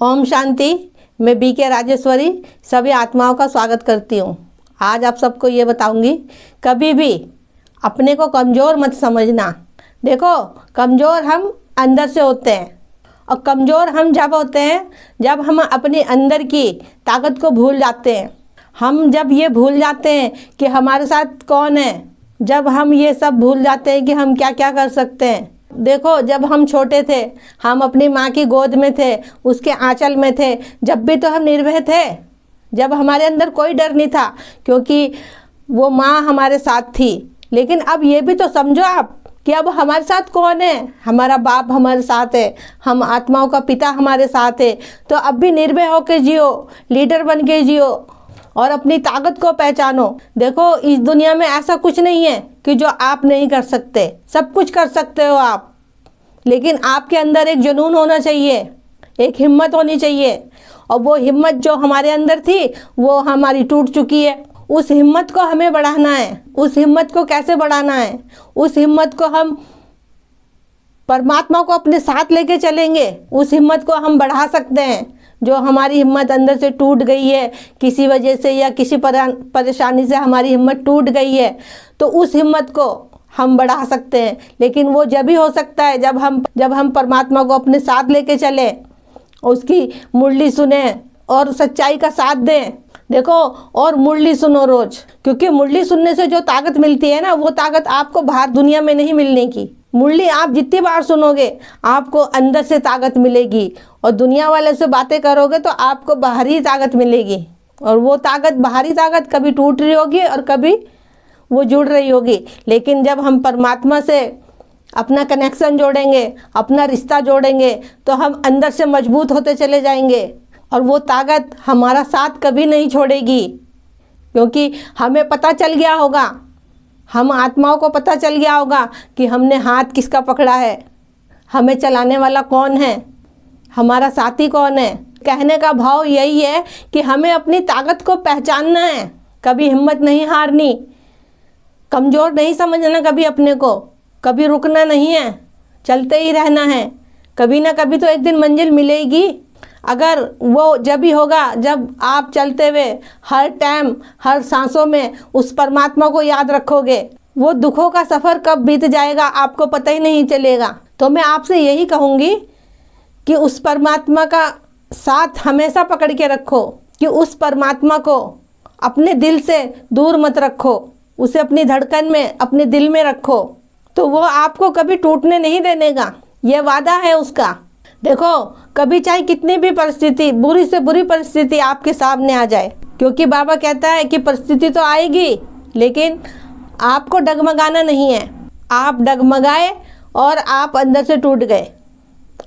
ओम शांति। मैं बीके राजेश्वरी सभी आत्माओं का स्वागत करती हूँ। आज आप सबको ये बताऊंगी, कभी भी अपने को कमज़ोर मत समझना। देखो, कमज़ोर हम अंदर से होते हैं और कमज़ोर हम जब होते हैं जब हम अपने अंदर की ताकत को भूल जाते हैं। हम जब ये भूल जाते हैं कि हमारे साथ कौन है, जब हम ये सब भूल जाते हैं कि हम क्या क्या कर सकते हैं। देखो, जब हम छोटे थे, हम अपनी माँ की गोद में थे, उसके आंचल में थे, जब भी तो हम निर्भय थे, जब हमारे अंदर कोई डर नहीं था, क्योंकि वो माँ हमारे साथ थी। लेकिन अब ये भी तो समझो आप कि अब हमारे साथ कौन है। हमारा बाप हमारे साथ है, हम आत्माओं का पिता हमारे साथ है। तो अब भी निर्भय होकर जियो, लीडर बन के जियो और अपनी ताकत को पहचानो। देखो, इस दुनिया में ऐसा कुछ नहीं है कि जो आप नहीं कर सकते। सब कुछ कर सकते हो आप, लेकिन आपके अंदर एक जुनून होना चाहिए, एक हिम्मत होनी चाहिए। और वो हिम्मत जो हमारे अंदर थी वो हमारी टूट चुकी है। उस हिम्मत को हमें बढ़ाना है। उस हिम्मत को कैसे बढ़ाना है? उस हिम्मत को हम परमात्मा को अपने साथ लेके चलेंगे, उस हिम्मत को हम बढ़ा सकते हैं। जो हमारी हिम्मत अंदर से टूट गई है किसी वजह से या किसी परेशानी से हमारी हिम्मत टूट गई है, तो उस हिम्मत को हम बढ़ा सकते हैं। लेकिन वो जब ही हो सकता है जब हम परमात्मा को अपने साथ लेके चले, उसकी मुरली सुने और सच्चाई का साथ दें। देखो, और मुरली सुनो रोज, क्योंकि मुरली सुनने से जो ताकत मिलती है ना, वो ताकत आपको बाहर दुनिया में नहीं मिलने की। मुरली आप जितनी बार सुनोगे आपको अंदर से ताकत मिलेगी, और दुनिया वाले से बातें करोगे तो आपको बाहरी ताकत मिलेगी। और वो ताकत, बाहरी ताकत कभी टूट रही होगी और कभी वो जुड़ रही होगी। लेकिन जब हम परमात्मा से अपना कनेक्शन जोड़ेंगे, अपना रिश्ता जोड़ेंगे, तो हम अंदर से मजबूत होते चले जाएंगे और वो ताकत हमारा साथ कभी नहीं छोड़ेगी। क्योंकि हमें पता चल गया होगा, हम आत्माओं को पता चल गया होगा कि हमने हाथ किसका पकड़ा है, हमें चलाने वाला कौन है, हमारा साथी कौन है। कहने का भाव यही है कि हमें अपनी ताकत को पहचानना है, कभी हिम्मत नहीं हारनी, कमज़ोर नहीं समझना कभी अपने को, कभी रुकना नहीं है, चलते ही रहना है। कभी ना कभी तो एक दिन मंजिल मिलेगी। अगर वो जब भी होगा जब आप चलते हुए हर टाइम, हर सांसों में उस परमात्मा को याद रखोगे। वो दुखों का सफ़र कब बीत जाएगा आपको पता ही नहीं चलेगा। तो मैं आपसे यही कहूँगी कि उस परमात्मा का साथ हमेशा पकड़ के रखो, कि उस परमात्मा को अपने दिल से दूर मत रखो, उसे अपनी धड़कन में, अपने दिल में रखो, तो वो आपको कभी टूटने नहीं देने का। ये वादा है उसका। देखो, कभी चाहे कितनी भी परिस्थिति, बुरी से बुरी परिस्थिति आपके सामने आ जाए, क्योंकि बाबा कहता है कि परिस्थिति तो आएगी, लेकिन आपको डगमगाना नहीं है। आप डगमगाए और आप अंदर से टूट गए,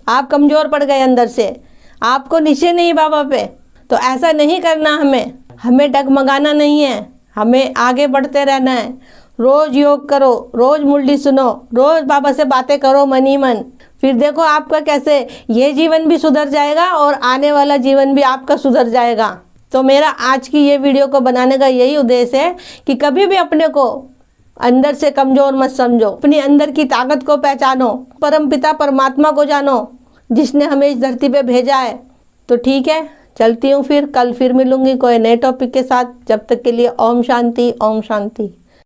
आप कमज़ोर पड़ गए अंदर से, आपको नीचे नहीं बाबा पे। तो ऐसा नहीं करना, हमें डगमगाना नहीं है, हमें आगे बढ़ते रहना है। रोज़ योग करो, रोज़ मुरली सुनो, रोज़ बाबा से बातें करो मन ही मन। फिर देखो आपका कैसे ये जीवन भी सुधर जाएगा और आने वाला जीवन भी आपका सुधर जाएगा। तो मेरा आज की ये वीडियो को बनाने का यही उद्देश्य है कि कभी भी अपने को अंदर से कमज़ोर मत समझो, अपनी अंदर की ताकत को पहचानो, परमपिता परमात्मा को जानो जिसने हमें इस धरती पे भेजा है। तो ठीक है, चलती हूँ, फिर कल फिर मिलूँगी कोई नए टॉपिक के साथ। जब तक के लिए ओम शांति, ओम शांति।